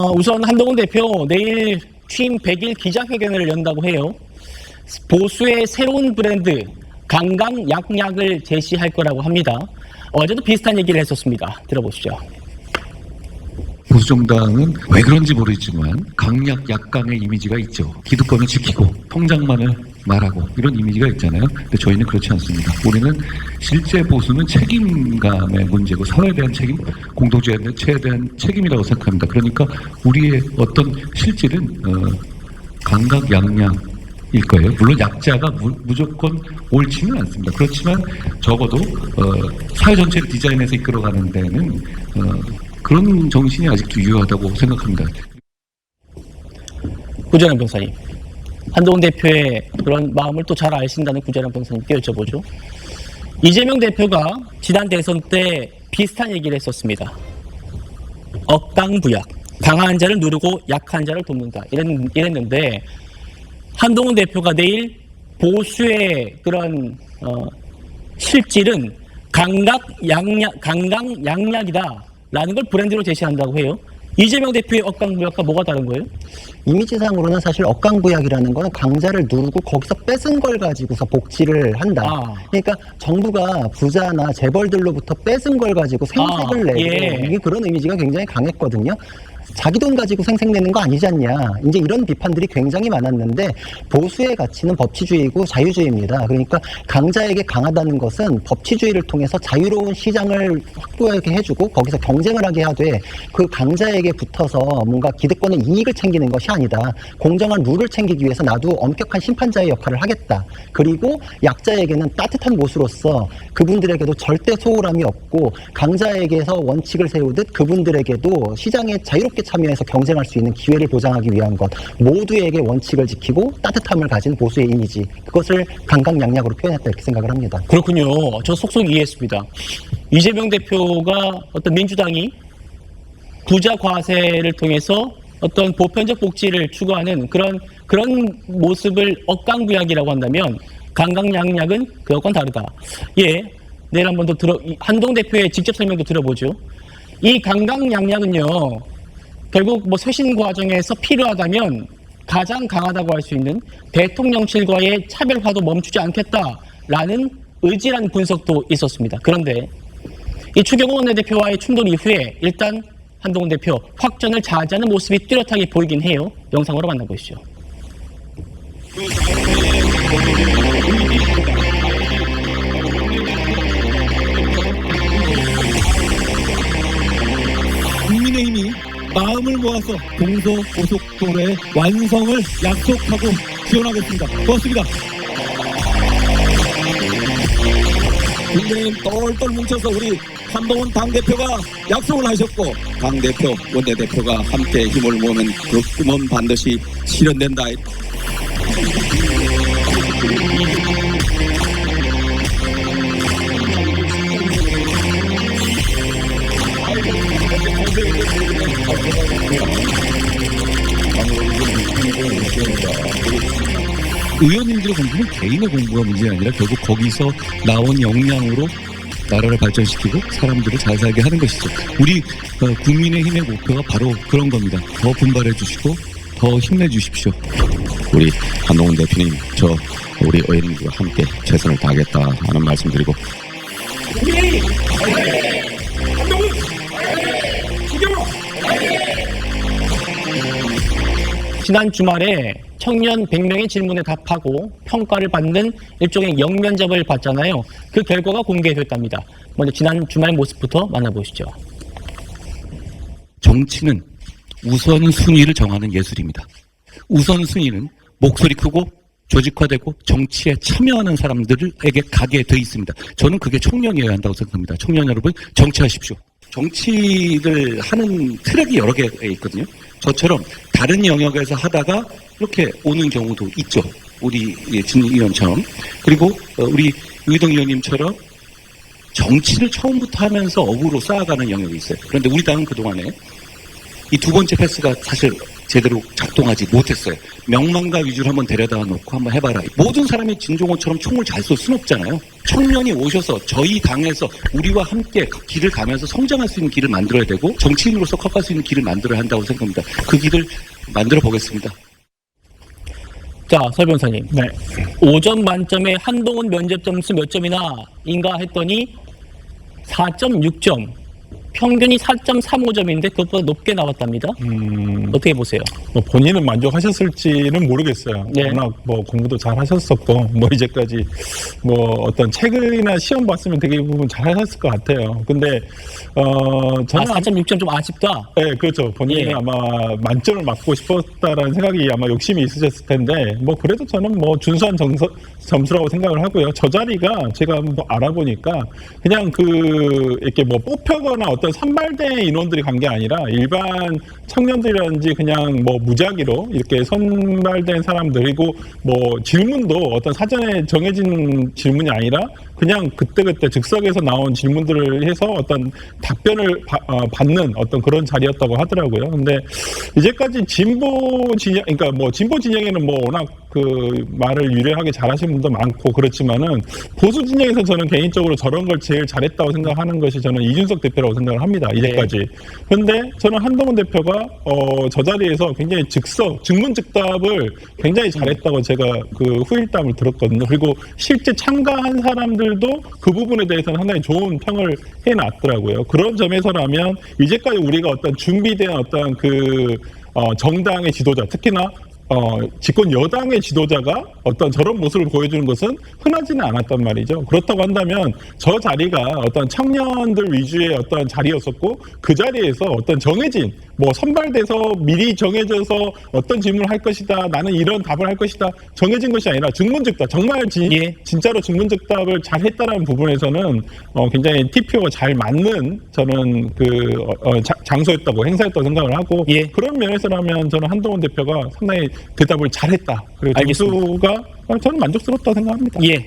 우선 한동훈 대표 내일 취임 100일 기자회견을 연다고 해요. 보수의 새로운 브랜드 강강약약을 제시할 거라고 합니다. 어제도 비슷한 얘기를 했었습니다. 들어보시죠. 보수정당은 왜 그런지 모르겠지만 강약 약강의 이미지가 있죠. 기득권을 지키고 통장만을 말하고 이런 이미지가 있잖아요. 근데 저희는 그렇지 않습니다. 우리는 실제 보수는 책임감의 문제고 사회에 대한 책임, 공동체에 대한 책임이라고 생각합니다. 그러니까 우리의 어떤 실질은 강강약약일 거예요. 물론 약자가 무조건 옳지는 않습니다. 그렇지만 적어도 사회 전체를 디자인해서 이끌어가는 데는 그런 정신이 아직도 유효하다고 생각합니다. 구재란 변호사님, 한동훈 대표의 그런 마음을 또 잘 아신다는 구재란 변호사님께 여쭤보죠. 이재명 대표가 지난 대선 때 비슷한 얘기를 했었습니다. 억강부약, 강한 자를 누르고 약한 자를 돕는다 이랬는데 한동훈 대표가 내일 보수의 그런 실질은 강강약약이다 라는 걸 브랜드로 제시한다고 해요. 이재명 대표의 억강부약과 뭐가 다른 거예요? 이미지상으로는 사실 억강부약이라는 거는 강자를 누르고 거기서 뺏은 걸 가지고서 복지를 한다. 그러니까 정부가 부자나 재벌들로부터 뺏은 걸 가지고 생색을 내고 이게 그런 이미지가 굉장히 강했거든요. 자기 돈 가지고 생색내는 거 아니지 않냐. 이제 이런 비판들이 굉장히 많았는데 보수의 가치는 법치주의이고 자유주의입니다. 그러니까 강자에게 강하다는 것은 법치주의를 통해서 자유로운 시장을 확보하게 해주고 거기서 경쟁을 하게 하되 그 강자에게 붙어서 뭔가 기득권의 이익을 챙기는 것이 아니다. 공정한 룰을 챙기기 위해서 나도 엄격한 심판자의 역할을 하겠다. 그리고 약자에게는 따뜻한 모수로서 그분들에게도 절대 소홀함이 없고 강자에게서 원칙을 세우듯 그분들에게도 시장에 자유롭게 참여해서 경쟁할 수 있는 기회를 보장하기 위한 것, 모두에게 원칙을 지키고 따뜻함을 가진 보수의 이미지, 그것을 강강약약으로 표현했다 이렇게 생각을 합니다. 그렇군요. 저 속속 이해했습니다. 이재명 대표가 어떤 민주당이 부자 과세를 통해서 어떤 보편적 복지를 추구하는 그런 모습을 억강부약이라고 한다면 강강약약은 그것과는 다르다. 내일 한번 더 한동훈 대표의 직접 설명도 들어보죠. 이 강강약약은요, 결국 쇄신 과정에서 필요하다면 가장 강하다고 할 수 있는 대통령실과의 차별화도 멈추지 않겠다라는 의지라는 분석도 있었습니다. 그런데 이 추경호 원내대표와의 충돌 이후에 일단 한동훈 대표 확전을 자제하는 모습이 뚜렷하게 보이긴 해요. 영상으로 만나보시죠. 국민의힘이 마음을 모아서 동서고속도로의 완성을 약속하고 지원하겠습니다. 고맙습니다. 국민의힘 똘똘 뭉쳐서 우리 한동훈 당대표가 약속을 하셨고 당대표, 원내대표가 함께 힘을 모으면 그 꿈은 반드시 실현된다. 의원님들의 공부는 개인의 공부가 문제가 아니라 결국 거기서 나온 역량으로 나라를 발전시키고 사람들을 잘 살게 하는 것이죠. 우리 국민의힘의 목표가 바로 그런 겁니다. 더 분발해 주시고 더 힘내 주십시오. 우리 한동훈 대표님, 우리 의원님들과 함께 최선을 다하겠다 하는 말씀드리고 지난 주말에 청년 100명의 질문에 답하고 평가를 받는 일종의 영면접을 받잖아요. 그 결과가 공개됐답니다. 먼저 지난 주말 모습부터 만나보시죠. 정치는 우선순위를 정하는 예술입니다. 우선순위는 목소리 크고 조직화되고 정치에 참여하는 사람들에게 가게 돼 있습니다. 저는 그게 청년이어야 한다고 생각합니다. 청년 여러분, 정치하십시오. 정치를 하는 트랙이 여러 개 있거든요. 저처럼 다른 영역에서 하다가 이렇게 오는 경우도 있죠. 우리 진 의원처럼. 그리고 우리 의동 의원님처럼 정치를 처음부터 하면서 업으로 쌓아가는 영역이 있어요. 그런데 우리 당은 그동안에 이 두 번째 패스가 사실 제대로 작동하지 못했어요. 명망가 위주로 한번 데려다 놓고 한번 해봐라. 모든 사람이 진종호처럼 총을 잘 쏠 수는 없잖아요. 청년이 오셔서 저희 당에서 우리와 함께 그 길을 가면서 성장할 수 있는 길을 만들어야 되고 정치인으로서 커갈 수 있는 길을 만들어야 한다고 생각합니다. 그 길을 만들어 보겠습니다. 자, 설 변호사님. 네. 5점 만점에 한동훈 면접 점수 몇 점이나 인가 했더니 4.6점. 평균이 4.35점인데 그것보다 높게 나왔답니다. 어떻게 보세요? 뭐 본인은 만족하셨을지는 모르겠어요. 네. 워낙 뭐 공부도 잘 하셨었고, 뭐 이제까지 뭐 어떤 책이나 시험 봤으면 되게 부분 잘 하셨을 것 같아요. 근데, 저는 4.6점 좀 아쉽다. 네, 그렇죠. 본인은 예. 아마 만점을 맞고 싶었다라는 생각이 아마 욕심이 있으셨을 텐데, 뭐 그래도 저는 뭐 준수한 점수라고 생각을 하고요. 저 자리가 제가 뭐 알아보니까 그냥 이렇게 뭐 뽑혀거나 어떤 선발된 인원들이 간 게 아니라 일반 청년들이라든지 그냥 뭐 무작위로 이렇게 선발된 사람들이고 뭐 질문도 어떤 사전에 정해진 질문이 아니라 그냥 그때그때 즉석에서 나온 질문들을 해서 어떤 답변을 받는 어떤 그런 자리였다고 하더라고요. 근데 이제까지 진보 진영, 그러니까 뭐 진보 진영에는 뭐 워낙 그 말을 유려하게 잘하시는 분도 많고 그렇지만은 보수 진영에서 저는 개인적으로 저런 걸 제일 잘했다고 생각하는 것이 저는 이준석 대표라고 생각을 합니다. 이제까지. 그런데 저는 한동훈 대표가 저 자리에서 굉장히 즉문즉답을 굉장히 잘했다고 제가 그 후일담을 들었거든요. 그리고 실제 참가한 사람들도 그 부분에 대해서는 상당히 좋은 평을 해놨더라고요. 그런 점에서라면 이제까지 우리가 어떤 준비된 어떤 정당의 지도자, 특히나 집권 여당의 지도자가 어떤 저런 모습을 보여주는 것은 흔하지는 않았단 말이죠. 그렇다고 한다면 저 자리가 어떤 청년들 위주의 어떤 자리였었고 그 자리에서 어떤 정해진 뭐 선발돼서 미리 정해져서 어떤 질문을 할 것이다. 나는 이런 답을 할 것이다. 정해진 것이 아니라 즉문즉답. 정말 진짜로 즉문즉답을 잘 했다라는 부분에서는 굉장히 TPO가 잘 맞는 저는 장소였다고 행사였다고 생각을 하고 그런 면에서라면 저는 한동훈 대표가 상당히 대답을 잘했다. 그리고 점수가 저는 만족스럽다고 생각합니다. 예.